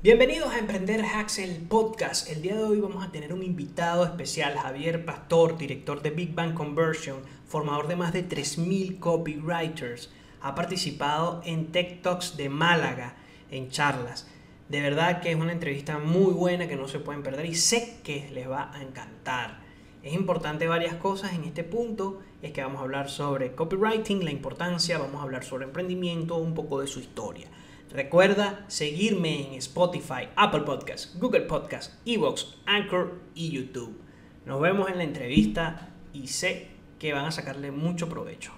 Bienvenidos a Emprender Hacks, el podcast. El día de hoy vamos a tener un invitado especial, Javier Pastor, director de Big Bang Conversion, formador de más de 3.000 copywriters. Ha participado en Tech Talks de Málaga, en charlas. De verdad que es una entrevista muy buena que no se pueden perder y sé que les va a encantar. Es importante varias cosas en este punto, es que vamos a hablar sobre copywriting, la importancia, vamos a hablar sobre emprendimiento, un poco de su historia. Recuerda seguirme en Spotify, Apple Podcasts, Google Podcasts, Evox, Anchor y YouTube. Nos vemos en la entrevista y sé que van a sacarle mucho provecho.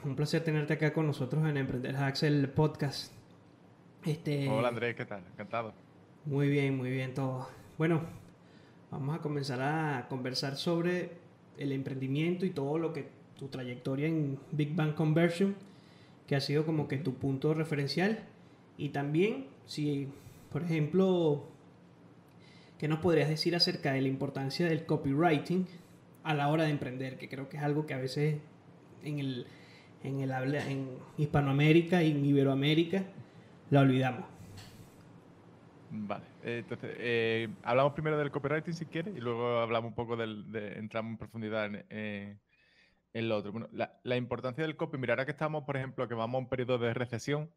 Un placer tenerte acá con nosotros en Emprender Hacks, el podcast. Hola Este, Andrés, ¿qué tal? Encantado. muy bien todo. Bueno, vamos a comenzar a conversar sobre el emprendimiento y todo lo que tu trayectoria en Big Bang Conversion, que ha sido como que Ujú. tu punto referencial. Y también, si, por ejemplo, ¿qué nos podrías decir acerca de la importancia del copywriting a la hora de emprender? Que creo que es algo que a veces en el habla, en Hispanoamérica y en Iberoamérica la olvidamos. Vale, entonces hablamos primero del copywriting si quieres y luego hablamos un poco entramos en profundidad en lo otro. Bueno, la importancia del copy, mira, ahora que estamos, por ejemplo, que vamos a un periodo de recesión,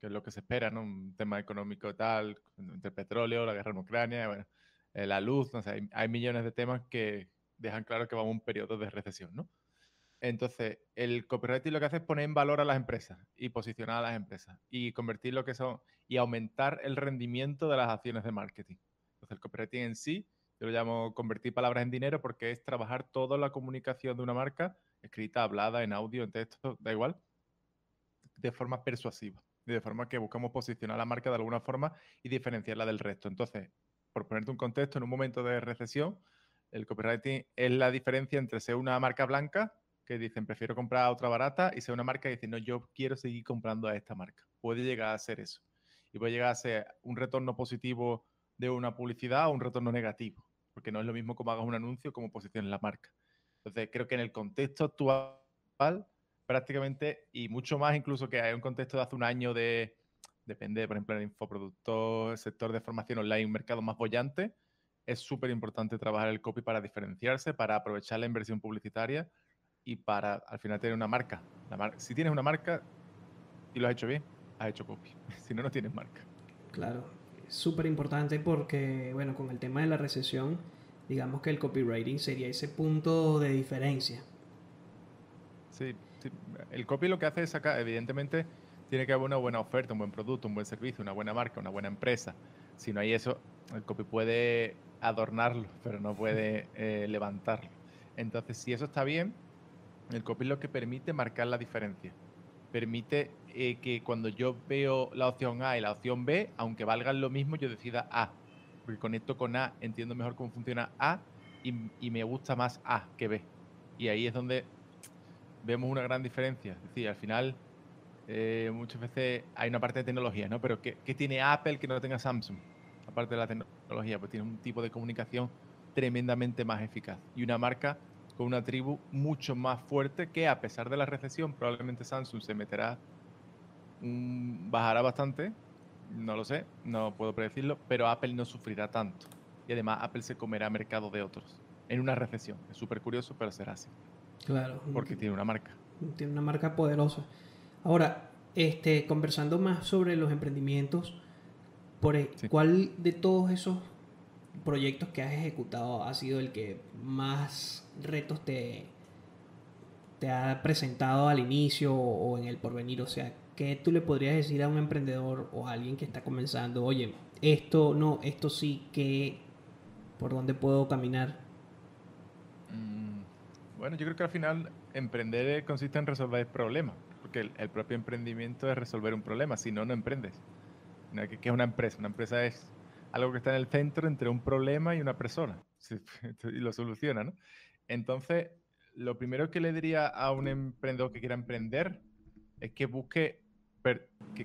que es lo que se espera, ¿no? Un tema económico y tal, entre el petróleo, la guerra en Ucrania, bueno, la luz, no sé, hay millones de temas que dejan claro que vamos a un periodo de recesión, ¿no? Entonces, el copywriting lo que hace es poner en valor a las empresas y posicionar a las empresas y convertir lo que son y aumentar el rendimiento de las acciones de marketing. Entonces, el copywriting en sí, yo lo llamo convertir palabras en dinero porque es trabajar toda la comunicación de una marca, escrita, hablada, en audio, en texto, da igual, de forma persuasiva, de forma que buscamos posicionar a la marca de alguna forma y diferenciarla del resto. Entonces, por ponerte un contexto, en un momento de recesión, el copywriting es la diferencia entre ser una marca blanca, que dicen prefiero comprar a otra barata, y ser una marca que dice no, yo quiero seguir comprando a esta marca. Puede llegar a ser eso. Y puede llegar a ser un retorno positivo de una publicidad o un retorno negativo, porque no es lo mismo como hagas un anuncio como posiciones la marca. Entonces, creo que en el contexto actual prácticamente, y mucho más incluso que hay un contexto de hace un año depende, por ejemplo, el infoproductor, el sector de formación online, un mercado más bollante, es súper importante trabajar el copy para diferenciarse, para aprovechar la inversión publicitaria y para al final tener una marca. Si tienes una marca y lo has hecho bien, has hecho copy. Si no, no tienes marca. Claro, es súper importante porque, bueno, con el tema de la recesión, digamos que el copywriting sería ese punto de diferencia. Sí, sí, el copy lo que hace es sacar, evidentemente, tiene que haber una buena oferta, un buen producto, un buen servicio, una buena marca, una buena empresa. Si no hay eso, el copy puede adornarlo, pero no puede levantarlo. Entonces, si eso está bien, el copy es lo que permite marcar la diferencia. Permite que cuando yo veo la opción A y la opción B, aunque valgan lo mismo, yo decida A. Porque conecto con A, entiendo mejor cómo funciona A y me gusta más A que B. Y ahí es donde vemos una gran diferencia. Es decir, al final, muchas veces hay una parte de tecnología, ¿no? Pero ¿qué tiene Apple que no tenga Samsung? Aparte de la tecnología, pues tiene un tipo de comunicación tremendamente más eficaz y una marca con una tribu mucho más fuerte que a pesar de la recesión, probablemente Samsung se meterá, bajará bastante, no lo sé, no puedo predecirlo, pero Apple no sufrirá tanto. Y además Apple se comerá mercado de otros en una recesión. Es súper curioso, pero será así, Claro, porque tiene una marca. tiene una marca poderosa. Ahora, conversando más sobre los emprendimientos, Sí. ¿cuál de todos esos proyectos que has ejecutado ha sido el que más retos te ha presentado al inicio o en el porvenir? O sea, ¿qué tú le podrías decir a un emprendedor o a alguien que está comenzando? Oye, esto no, esto sí, que por dónde puedo caminar. Mm, Bueno, yo creo que al final emprender consiste en resolver problemas, porque el propio emprendimiento es resolver un problema, si no, no emprendes. No, ¿qué es una empresa? Una empresa es algo que está en el centro entre un problema y una persona, sí, y lo soluciona, ¿no? Entonces, lo primero que le diría a un emprendedor que quiera emprender es que busque,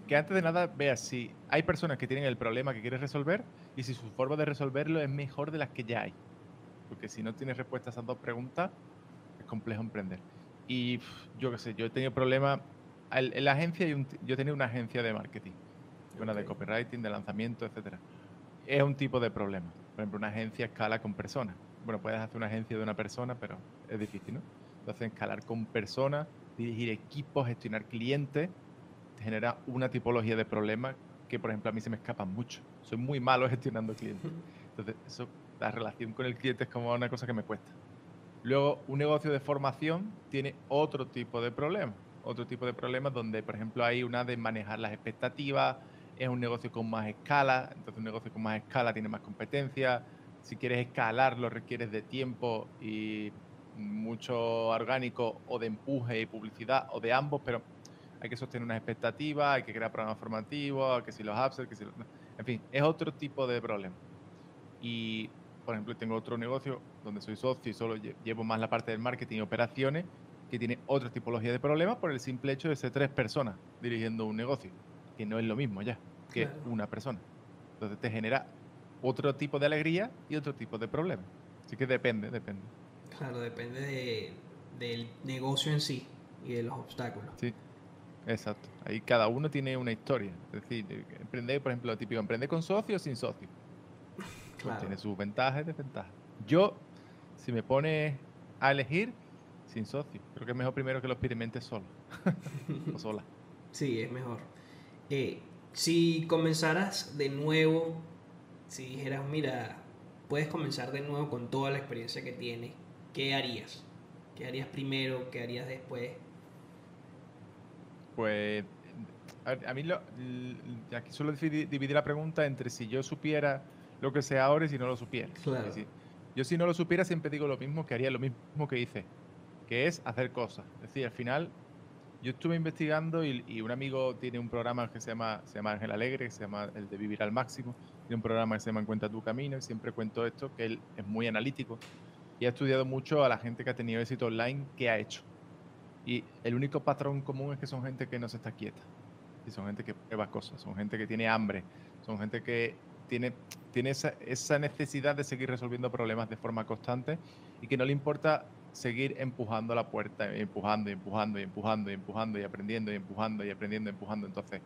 que antes de nada vea si hay personas que tienen el problema que quieres resolver y si su forma de resolverlo es mejor de las que ya hay. Porque si no tienes respuesta a esas dos preguntas, es complejo emprender. Yo qué sé, yo he tenido problemas. En la agencia, yo tenía una agencia de marketing. temas de copywriting, de lanzamiento, etcétera. Es un tipo de problema. Por ejemplo, una agencia escala con personas. Bueno, puedes hacer una agencia de una persona, pero es difícil, ¿no? Entonces, escalar con personas, dirigir equipos, gestionar clientes, te genera una tipología de problemas que, por ejemplo, a mí se me escapan mucho. Soy muy malo gestionando clientes. Entonces, la relación con el cliente es como una cosa que me cuesta. Luego, un negocio de formación tiene otro tipo de problemas. Otro tipo de problemas donde, por ejemplo, hay una de manejar las expectativas, es un negocio con más escala, entonces un negocio con más escala tiene más competencia. Si quieres escalarlo, requieres de tiempo y mucho orgánico o de empuje y publicidad o de ambos, pero hay que sostener unas expectativas, hay que crear programas formativos, que si los upsells, que si los... En fin, es otro tipo de problema. Y, por ejemplo, tengo otro negocio donde soy socio y solo llevo más la parte del marketing y operaciones, que tiene otra tipología de problemas por el simple hecho de ser 3 personas dirigiendo un negocio, que no es lo mismo ya que Claro. una persona. Entonces te genera otro tipo de alegría y otro tipo de problemas. Así que depende. Claro, depende del negocio en sí y de los obstáculos. Sí, exacto. Ahí cada uno tiene una historia. Es decir, emprender, por ejemplo, lo típico, emprender con socio o sin socio. Pues Claro. tiene sus ventajas y desventajas. Yo, si me pones a elegir, sin socio. Creo que es mejor primero que lo experimentes solo o sola. Sí, es mejor. Si comenzaras de nuevo, si dijeras, mira, puedes comenzar de nuevo con toda la experiencia que tienes, ¿qué harías? ¿Qué harías primero? ¿Qué harías después? Pues a mí aquí suelo dividir la pregunta entre si yo supiera lo que sé ahora y si no lo supiera. Es Claro, decir, yo si no lo supiera siempre digo lo mismo, que haría lo mismo que hice, que es hacer cosas. Es decir, al final yo estuve investigando y un amigo tiene un programa que se llama Ángel Alegre, que se llama el de Vivir al Máximo. Tiene un programa que se llama Encuentra tu camino y siempre cuento esto, que él es muy analítico y ha estudiado mucho a la gente que ha tenido éxito online, qué ha hecho. Y el único patrón común es que son gente que no se está quieta. Y son gente que prueba cosas, son gente que tiene hambre, son gente que tiene esa necesidad de seguir resolviendo problemas de forma constante y que no le importa seguir empujando la puerta, empujando y empujando y empujando y empujando y aprendiendo y empujando y aprendiendo y empujando. Entonces,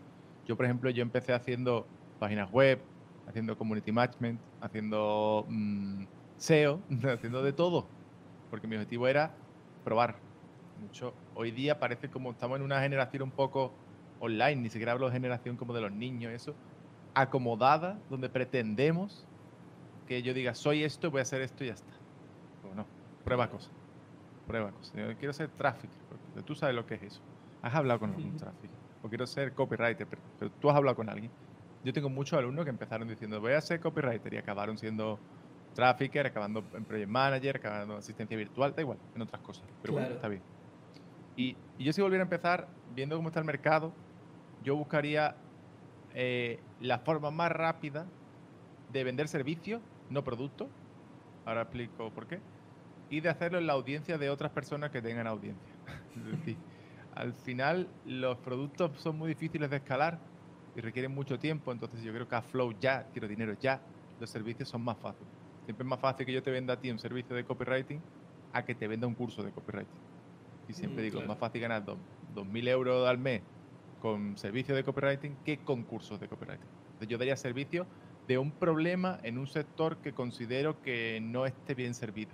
yo, por ejemplo, yo empecé haciendo páginas web, haciendo community management, haciendo SEO, haciendo de todo, porque mi objetivo era probar. Mucho. Hoy día parece como estamos en una generación un poco online, ni siquiera hablo de generación como de los niños, eso, acomodada, donde pretendemos que yo diga, soy esto, voy a hacer esto y ya está. Pues no, prueba claro. cosas, prueba cosas. Yo quiero ser trafficker, porque tú sabes lo que es eso. ¿Has hablado con algún trafficker? O quiero ser copywriter, pero tú has hablado con alguien. Yo tengo muchos alumnos que empezaron diciendo, voy a ser copywriter y acabaron siendo trafficker, acabando en project manager, acabando en asistencia virtual, da igual, en otras cosas. Pero bueno, Claro. está bien. Y yo si volviera a empezar, viendo cómo está el mercado, yo buscaría la forma más rápida de vender servicios, no productos. Ahora explico por qué. Y de hacerlo en la audiencia de otras personas que tengan audiencia. Es decir, al final los productos son muy difíciles de escalar y requieren mucho tiempo, entonces yo creo que a flow ya, quiero dinero ya, los servicios son más fáciles. Siempre es más fácil que yo te venda a ti un servicio de copywriting a que te venda un curso de copywriting. Y siempre digo, es Claro. más fácil ganar 2.000 euros al mes con servicios de copywriting que con cursos de copywriting. Entonces yo daría servicio de un problema en un sector que considero que no esté bien servido.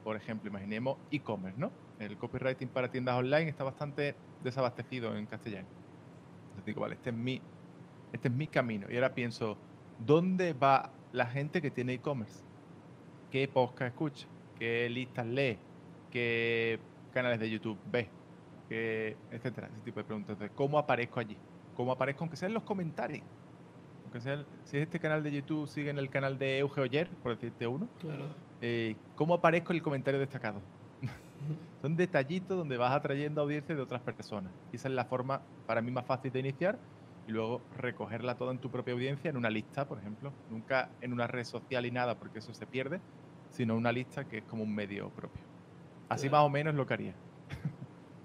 Por ejemplo, imaginemos e-commerce, ¿no? El copywriting para tiendas online está bastante desabastecido en castellano. Entonces digo, vale, este es mi camino. Y ahora pienso, ¿dónde va la gente que tiene e-commerce? ¿Qué podcast escucha? ¿Qué listas lee? ¿Qué canales de YouTube ve? Etcétera, ese tipo de preguntas. Entonces, ¿cómo aparezco allí? ¿Cómo aparezco? Aunque sea en los comentarios. Aunque sea, si es este canal de YouTube, sigue en el canal de Euge Oyer, por decirte uno. Claro. ¿Cómo aparezco en el comentario destacado? Son detallitos donde vas atrayendo audiencia de otras personas. Y esa es la forma, para mí, más fácil de iniciar y luego recogerla toda en tu propia audiencia, en una lista, por ejemplo. Nunca en una red social y nada, porque eso se pierde, sino una lista que es como un medio propio. Así Claro. más o menos lo que haría.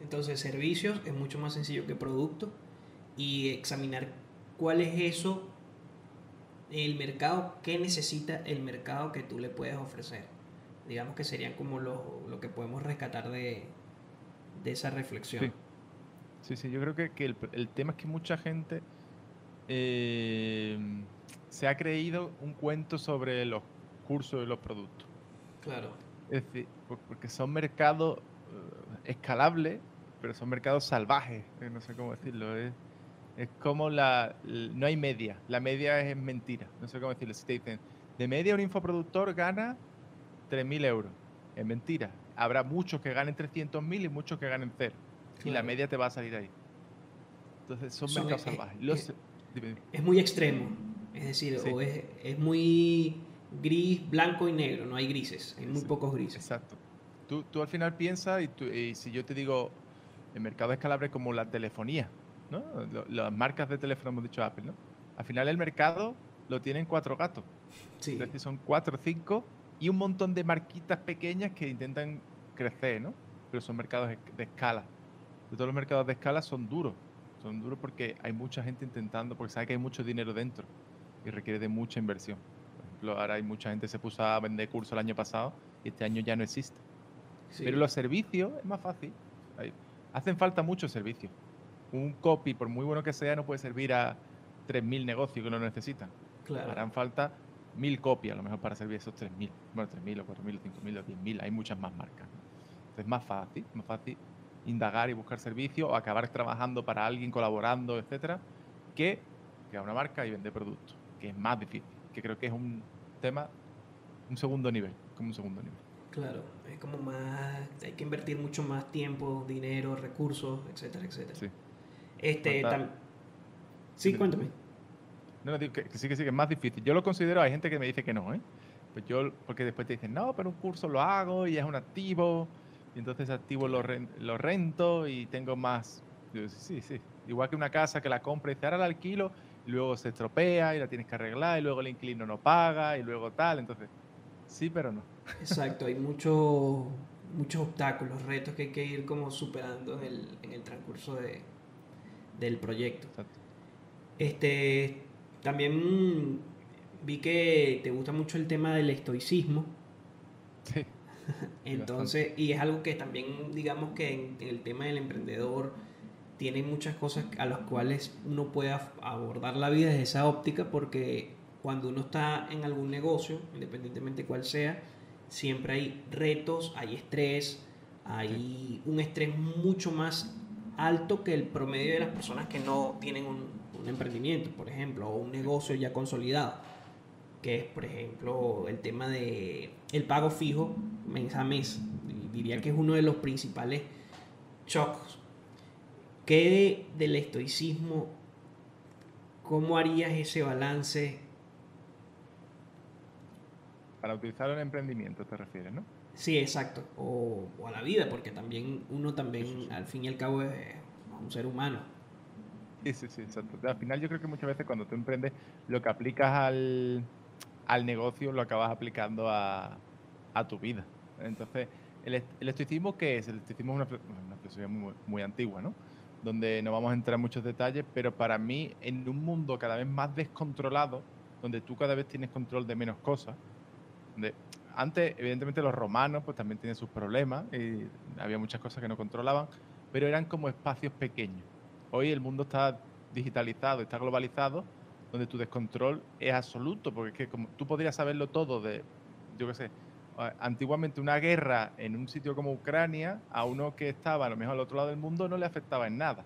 Entonces, servicios es mucho más sencillo que producto y examinar cuál es eso, el mercado, qué necesita el mercado que tú le puedes ofrecer. Digamos que serían como lo que podemos rescatar de esa reflexión. Sí, sí, sí. Yo creo que el tema es que mucha gente eh, se ha creído un cuento sobre los cursos y los productos. Claro. Es decir, porque son mercados escalables, pero son mercados salvajes, no sé cómo decirlo. Es como no hay media, la media es mentira, no sé cómo decirlo. Si te dicen, de media un infoproductor gana 3.000 euros, es mentira. Habrá muchos que ganen 300.000 y muchos que ganen cero. Y la Claro. media te va a salir ahí. Entonces son Son, mercados salvajes. Dime. es muy extremo. Es decir, Sí, es muy gris, blanco y negro. No hay grises. Hay muy sí, pocos grises. exacto. Tú al final piensas y si yo te digo, el mercado escalable es como la telefonía, ¿no? Las marcas de teléfono hemos dicho Apple, ¿no? Al final el mercado lo tienen 4 gatos. Es Sí, decir, son 4 o 5 y un montón de marquitas pequeñas que intentan crecer, ¿no? Pero son mercados de escala. De todos los mercados de escala son duros. Son duros porque hay mucha gente intentando, porque sabe que hay mucho dinero dentro y requiere de mucha inversión. Por ejemplo, ahora hay mucha gente que se puso a vender cursos el año pasado y este año ya no existe. Pero sí, los servicios es más fácil. Hacen falta muchos servicios. Un copy, por muy bueno que sea, no puede servir a 3.000 negocios que lo necesitan. claro. Harán falta 1.000 copias a lo mejor para servir esos 3.000. Bueno, 3.000 o 4.000 o 5.000 o 10.000. Hay muchas más marcas, ¿no? Entonces es más fácil indagar y buscar servicios o acabar trabajando para alguien, colaborando, etcétera, que crear una marca y vender productos, que es más difícil, que creo que es un tema, un segundo nivel, como un segundo nivel. Claro. Es como más. Hay que invertir mucho más tiempo, dinero, recursos, etcétera, etcétera. Sí, Este. falta. Sí, Dime, dime. cuéntame. No, no, digo que sí, que es más difícil. Yo lo considero, hay gente que me dice que no, ¿eh? Pues yo, porque después te dicen, no, pero un curso lo hago y es un activo, y entonces ese activo Claro. lo rento y tengo más. Yo, sí, sí. Igual que una casa que la compra y dice, ahora la alquilo, y luego se estropea y la tienes que arreglar, y luego el inquilino no paga, y luego tal. Entonces, sí, pero no. Exacto, hay muchos obstáculos, retos que hay que ir como superando en el transcurso del proyecto. Exacto. Este, también vi que te gusta mucho el tema del estoicismo, Sí, sí, bastante. entonces, y es algo que también, digamos que en el tema del emprendedor tiene muchas cosas a las cuales uno puede abordar la vida desde esa óptica, porque cuando uno está en algún negocio, independientemente cuál sea, siempre hay retos, hay estrés, Sí, hay un estrés mucho más alto que el promedio de las personas que no tienen un emprendimiento, por ejemplo, o un sí, negocio ya consolidado, que es, por ejemplo, el tema de el pago fijo mes a mes. Diría sí. que es uno de los principales shocks. ¿Qué del estoicismo? ¿Cómo harías ese balance? Para utilizarlo en emprendimiento te refieres, ¿no? Sí, exacto. O a la vida, porque también uno Sí, sí, también, sí. al fin y al cabo, es un ser humano. Sí, sí, sí, exacto. Al final yo creo que muchas veces cuando tú emprendes, lo que aplicas al negocio lo acabas aplicando a tu vida. Entonces, el estoicismo, ¿qué es? El estoicismo es una filosofía muy, muy antigua, ¿no? Donde no vamos a entrar en muchos detalles, pero para mí, en un mundo cada vez más descontrolado, donde tú cada vez tienes control de menos cosas, donde antes, evidentemente, los romanos pues también tienen sus problemas y había muchas cosas que no controlaban, pero eran como espacios pequeños. Hoy el mundo está digitalizado, está globalizado, donde tu descontrol es absoluto, porque es que como tú podrías saberlo todo de, yo qué sé, antiguamente una guerra en un sitio como Ucrania, a uno que estaba a lo mejor al otro lado del mundo no le afectaba en nada.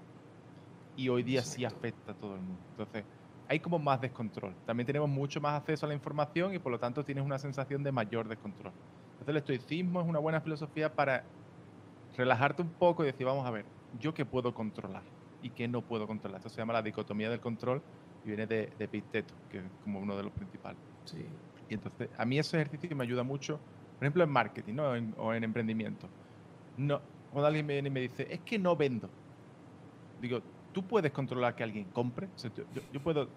Y hoy día sí Exacto. afecta a todo el mundo. Entonces, hay como más descontrol. También tenemos mucho más acceso a la información y por lo tanto tienes una sensación de mayor descontrol. Entonces, el estoicismo es una buena filosofía para relajarte un poco y decir, vamos a ver, ¿yo qué puedo controlar y qué no puedo controlar? Esto se llama la dicotomía del control y viene de Epicteto, que es como uno de los principales. Sí. Y entonces, a mí ese ejercicio me ayuda mucho, por ejemplo, en marketing, ¿no? O en emprendimiento. No, cuando alguien me viene y me dice, es que no vendo. Digo, tú puedes controlar que alguien compre. O sea, yo puedo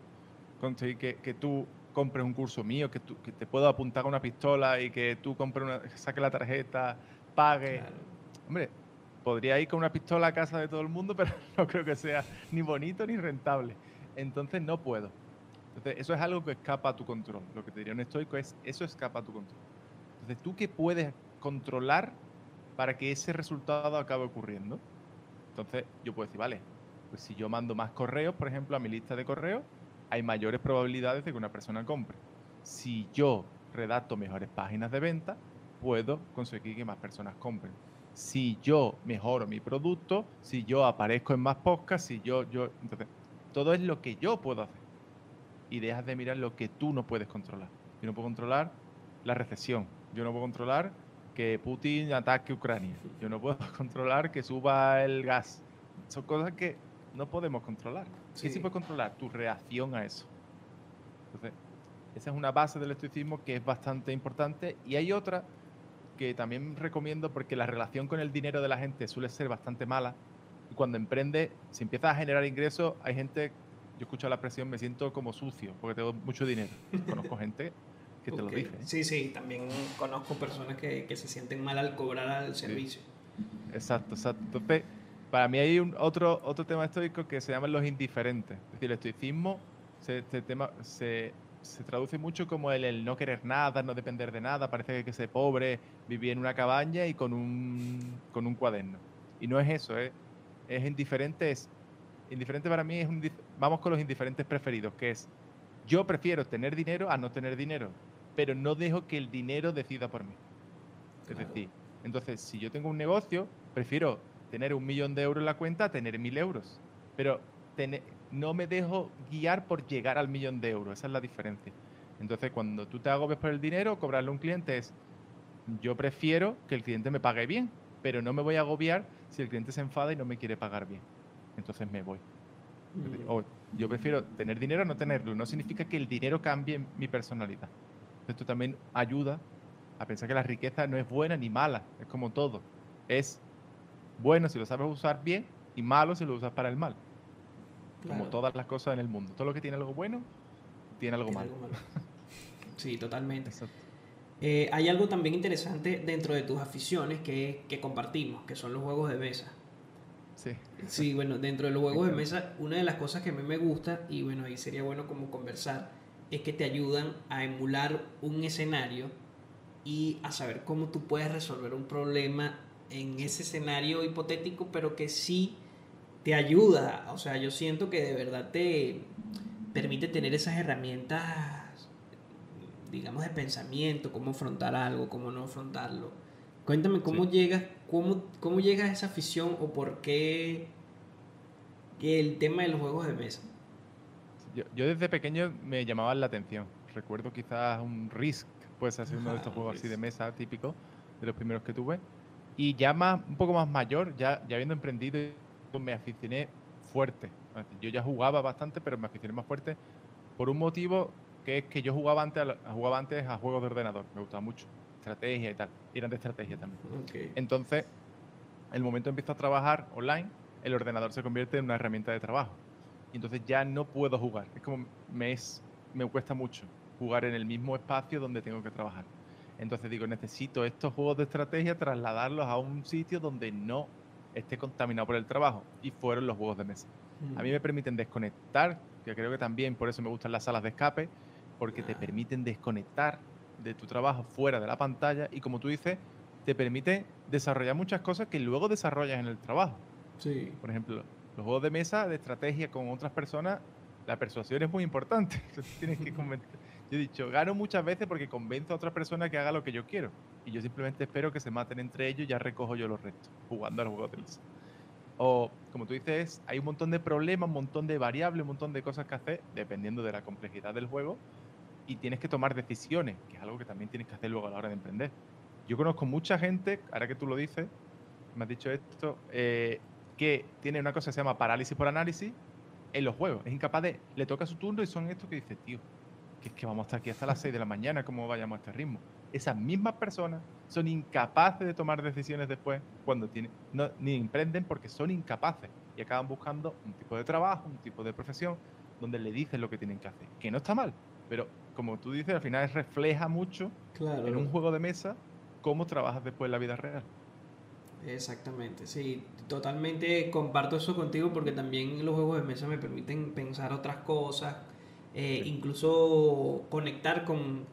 conseguir que tú compres un curso mío, que te puedo apuntar a una pistola y que tú saques la tarjeta, pagues. Claro. Hombre, podría ir con una pistola a casa de todo el mundo, pero no creo que sea ni bonito ni rentable. Entonces no puedo. Entonces eso es algo que escapa a tu control. Lo que te diría un estoico es, eso escapa a tu control. Entonces, ¿tú qué puedes controlar para que ese resultado acabe ocurriendo? Entonces yo puedo decir, vale, pues si yo mando más correos, por ejemplo, a mi lista de correos, hay mayores probabilidades de que una persona compre. Si yo redacto mejores páginas de venta, puedo conseguir que más personas compren. Si yo mejoro mi producto, si yo aparezco en más podcasts, entonces, todo es lo que yo puedo hacer. Y dejas de mirar lo que tú no puedes controlar. Yo no puedo controlar la recesión. Yo no puedo controlar que Putin ataque Ucrania. Yo no puedo controlar que suba el gas. Son cosas que no podemos controlar. ¿Qué sí Sí. puedes controlar? Tu reacción a eso. Entonces, esa es una base del estoicismo que es bastante importante. Y hay otra que también recomiendo porque la relación con el dinero de la gente suele ser bastante mala. Y cuando emprende, si empiezas a generar ingresos, hay gente, yo escucho la expresión, me siento como sucio porque tengo mucho dinero. Conozco gente que te lo Ok. dice, ¿eh? Sí, sí, también conozco personas que se sienten mal al cobrar al Sí, servicio. exacto, exacto. Entonces, para mí hay otro tema estoico que se llaman los indiferentes. Es decir, el estoicismo se traduce mucho como el no querer nada, no depender de nada. Parece que hay que ser pobre, vivir en una cabaña y con un cuaderno. Y no es eso, ¿eh? Es indiferente, indiferente para mí vamos con los indiferentes preferidos, que es yo prefiero tener dinero a no tener dinero, pero no dejo que el dinero decida por mí. Es Claro. decir, entonces, si yo tengo un negocio, prefiero tener 1 millón de euros en la cuenta a tener 1000 euros. Pero no me dejo guiar por llegar al 1 millón de euros. Esa es la diferencia. Entonces, cuando tú te agobias por el dinero, cobrarle a un cliente es, yo prefiero que el cliente me pague bien, pero no me voy a agobiar si el cliente se enfada y no me quiere pagar bien. Entonces me voy. O yo prefiero tener dinero a no tenerlo. No significa que el dinero cambie mi personalidad. Esto también ayuda a pensar que la riqueza no es buena ni mala, es como todo. Es bueno si lo sabes usar bien y malo si lo usas para el mal. Como Claro. todas las cosas en el mundo. Todo lo que tiene algo bueno tiene algo Tiene malo. algo malo. Sí, totalmente. Exacto. Hay algo también interesante dentro de tus aficiones que compartimos, que son los juegos de mesa. Sí, Sí, bueno, dentro de los me juegos de encanta. mesa, una de las cosas que a mí me gusta, y bueno, ahí sería bueno como conversar, es que te ayudan a emular un escenario y a saber cómo tú puedes resolver un problema en Sí, ese escenario hipotético, pero que sí te ayuda. O sea, yo siento que de verdad te permite tener esas herramientas, digamos, de pensamiento, cómo afrontar algo, cómo no afrontarlo. Cuéntame sí. cómo llegas a esa afición o por qué que el tema de los juegos de mesa. Yo desde pequeño me llamaban la atención. Recuerdo quizás un Risk, pues hacer uno de estos Ajá, juegos así de Risk. mesa típicos, de los primeros que tuve. Y ya un poco más mayor, ya habiendo emprendido, me aficioné fuerte. Yo ya jugaba bastante, pero me aficioné más fuerte por un motivo que es que yo jugaba antes a juegos de ordenador. Me gustaba mucho. Estrategia y tal. Y eran de estrategia también. Ok. Entonces, el momento empiezo a trabajar online, el ordenador se convierte en una herramienta de trabajo. Y entonces ya no puedo jugar. Es como me cuesta mucho jugar en el mismo espacio donde tengo que trabajar. Entonces digo, necesito estos juegos de estrategia trasladarlos a un sitio donde no esté contaminado por el trabajo. Y fueron los juegos de mesa. A mí me permiten desconectar, que creo que también por eso me gustan las salas de escape, porque te Ah, permiten desconectar de tu trabajo fuera de la pantalla y como tú dices, te permite desarrollar muchas cosas que luego desarrollas en el trabajo. sí. Por ejemplo, los juegos de mesa de estrategia con otras personas, la persuasión es muy importante. Tienes que convencer. Yo he dicho, gano muchas veces porque convenzo a otras personas que haga lo que yo quiero. Y yo simplemente espero que se maten entre ellos y ya recojo yo los restos, jugando a los juegos de mesa. O, como tú dices, hay un montón de problemas, un montón de variables, un montón de cosas que hacer, dependiendo de la complejidad del juego, y tienes que tomar decisiones, que es algo que también tienes que hacer luego a la hora de emprender. Yo conozco mucha gente, ahora que tú lo dices, me has dicho esto, que tiene una cosa que se llama parálisis por análisis en los juegos. Es incapaz le toca su turno y son estos que dice, tío, que es que vamos a estar aquí hasta las 6 de la mañana, ¿cómo vayamos a este ritmo? Esas mismas personas son incapaces de tomar decisiones después cuando ni emprenden porque son incapaces y acaban buscando un tipo de trabajo, un tipo de profesión donde le dicen lo que tienen que hacer, que no está mal, pero como tú dices, al final refleja mucho en Claro, un juego de mesa cómo trabajas después en la vida real. exactamente. Sí, totalmente comparto eso contigo porque también los juegos de mesa me permiten pensar otras cosas, Sí, incluso conectar con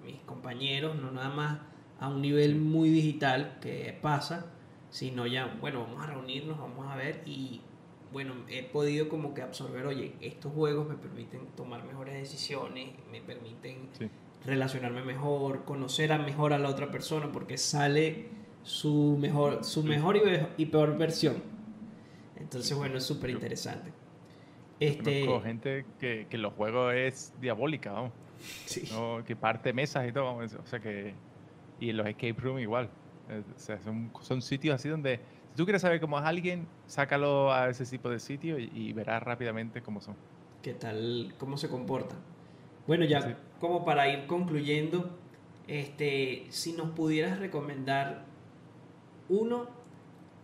mis compañeros, no nada más a un nivel sí, muy digital que pasa, sino ya, bueno, vamos a reunirnos, vamos a ver y bueno, he podido como que absorber, oye, estos juegos me permiten tomar mejores decisiones, me permiten Sí, relacionarme mejor, conocer mejor a la otra persona, porque sale su sí, mejor y peor versión. sí, Entonces, sí. bueno, es súper Yo, interesante. yo conozco Este, gente que en los juegos es diabólica, vamos. sí, ¿No? Que parte mesas y todo, vamos. O sea que... Y en los escape room igual. O sea, son sitios así donde... Si tú quieres saber cómo es alguien, sácalo a ese tipo de sitio y verás rápidamente cómo son. ¿qué tal? ¿Cómo se comporta? Bueno, ya Sí. como para ir concluyendo, si nos pudieras recomendar uno,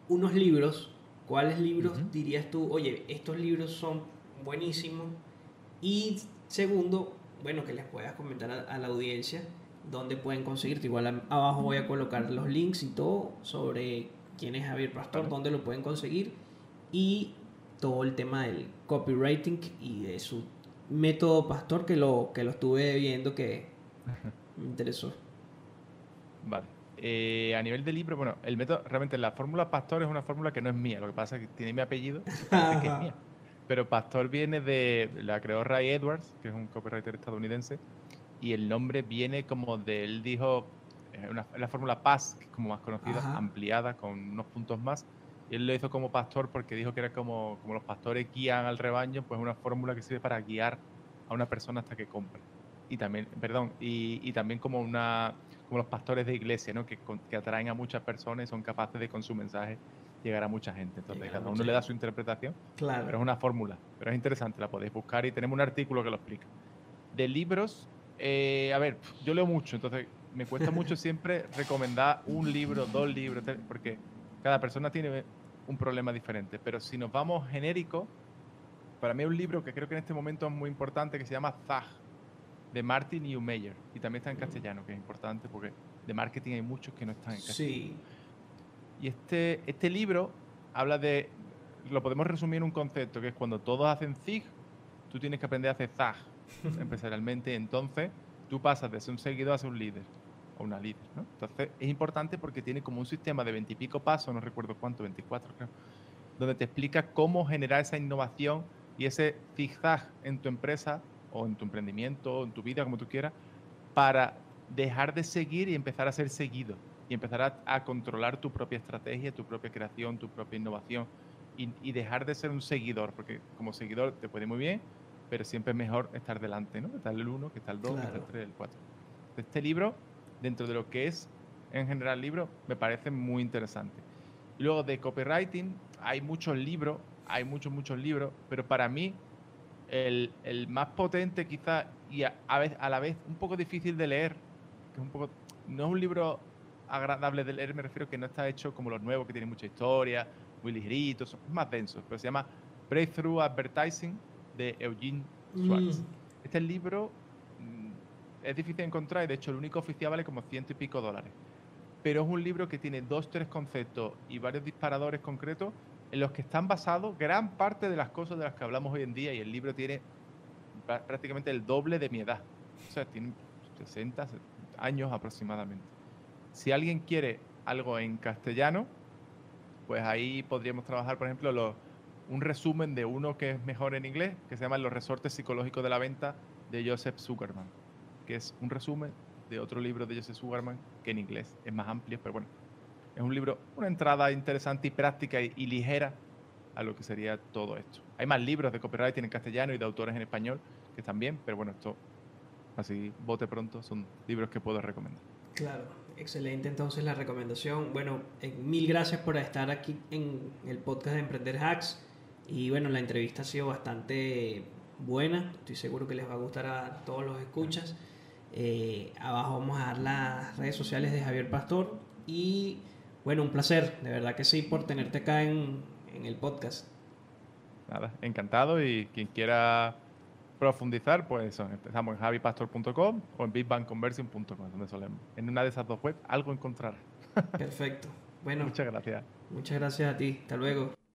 unos libros, ¿cuáles libros Ujú. dirías tú, oye, estos libros son buenísimos? Y segundo, bueno, que les puedas comentar a la audiencia dónde pueden conseguirte. Igual abajo voy a colocar los links y todo sobre quién es Javier Pastor, Vale. dónde lo pueden conseguir y todo el tema del copywriting y de su método Pastor que lo estuve viendo que me interesó. Vale. A nivel de libro, bueno, el método, realmente la fórmula Pastor es una fórmula que no es mía. Lo que pasa es que tiene mi apellido y parece que es mía. Pero Pastor viene la creó Ray Edwards, que es un copywriter estadounidense, y el nombre viene como de, él dijo, la fórmula PAS, que es como más conocida, Ajá, ampliada con unos puntos más. Y él lo hizo como pastor porque dijo que era como los pastores guían al rebaño, pues una fórmula que sirve para guiar a una persona hasta que compre. Y también, perdón, y también como los pastores de iglesia, ¿no? Que atraen a muchas personas y son capaces de con su mensaje llegar a mucha gente. Entonces, llegar a cada mucha uno le da gente. su interpretación, Claro. pero es una fórmula, pero es interesante, la podéis buscar y tenemos un artículo que lo explica. De libros, a ver, yo leo mucho, entonces me cuesta mucho siempre recomendar un libro, dos libros, porque cada persona tiene un problema diferente. Pero si nos vamos genérico, para mí hay un libro que creo que en este momento es muy importante que se llama Zag, de Martin Neumeyer, y también está en castellano, que es importante porque de marketing hay muchos que no están en castellano. Sí. Y este libro habla lo podemos resumir en un concepto, que es cuando todos hacen zig, tú tienes que aprender a hacer zag empresarialmente. Entonces, tú pasas de ser un seguidor a ser un líder o una líder, ¿no? Entonces, es importante porque tiene como un sistema de 20 y pico pasos, no recuerdo cuánto, 24 creo, donde te explica cómo generar esa innovación y ese zigzag en tu empresa o en tu emprendimiento o en tu vida, como tú quieras, para dejar de seguir y empezar a ser seguido y empezar a controlar tu propia estrategia, tu propia creación, tu propia innovación y dejar de ser un seguidor, porque como seguidor te puede ir muy bien, pero siempre es mejor estar delante, ¿no? Está el 1, que está el 2, que está el Claro. 3, el 4. Este libro, dentro de lo que es en general el libro, me parece muy interesante. Y luego de copywriting, hay muchos libros, hay muchos libros, pero para mí el más potente quizá y a la vez un poco difícil de leer, que es un poco, no es un libro agradable de leer, me refiero que no está hecho como los nuevos, que tienen mucha historia, muy ligeritos, son más densos, pero se llama Breakthrough Advertising de Eugene Mm, Schwartz. Este libro es difícil de encontrar y de hecho el único oficial vale como ciento y pico dólares, pero es un libro que tiene dos, tres conceptos y varios disparadores concretos en los que están basados gran parte de las cosas de las que hablamos hoy en día, y el libro tiene prácticamente el doble de mi edad. O sea, tiene 60 años aproximadamente. Si alguien quiere algo en castellano, pues ahí podríamos trabajar, por ejemplo, un resumen de uno que es mejor en inglés, que se llama Los resortes psicológicos de la venta, de Joseph Zuckerman, que es un resumen de otro libro de Joseph Zuckerman que en inglés es más amplio, pero bueno, es un libro, una entrada interesante y práctica y ligera a lo que sería todo esto. Hay más libros de copywriting en castellano y de autores en español que también, pero bueno, esto así bote pronto son libros que puedo recomendar. claro, excelente entonces la recomendación. Bueno, mil gracias por estar aquí en el podcast de Emprender Hacks. Y bueno, la entrevista ha sido bastante buena. Estoy seguro que les va a gustar a todos los escuchas. Abajo vamos a dar las redes sociales de Javier Pastor. Y bueno, un placer, de verdad que sí, por tenerte acá en el podcast. Nada, encantado, y quien quiera profundizar, pues eso, empezamos en javipastor.com o en bigbankconversion.com, donde solemos. En una de esas dos webs algo encontrarás. Perfecto. Bueno, Muchas gracias. muchas gracias a ti. Hasta luego.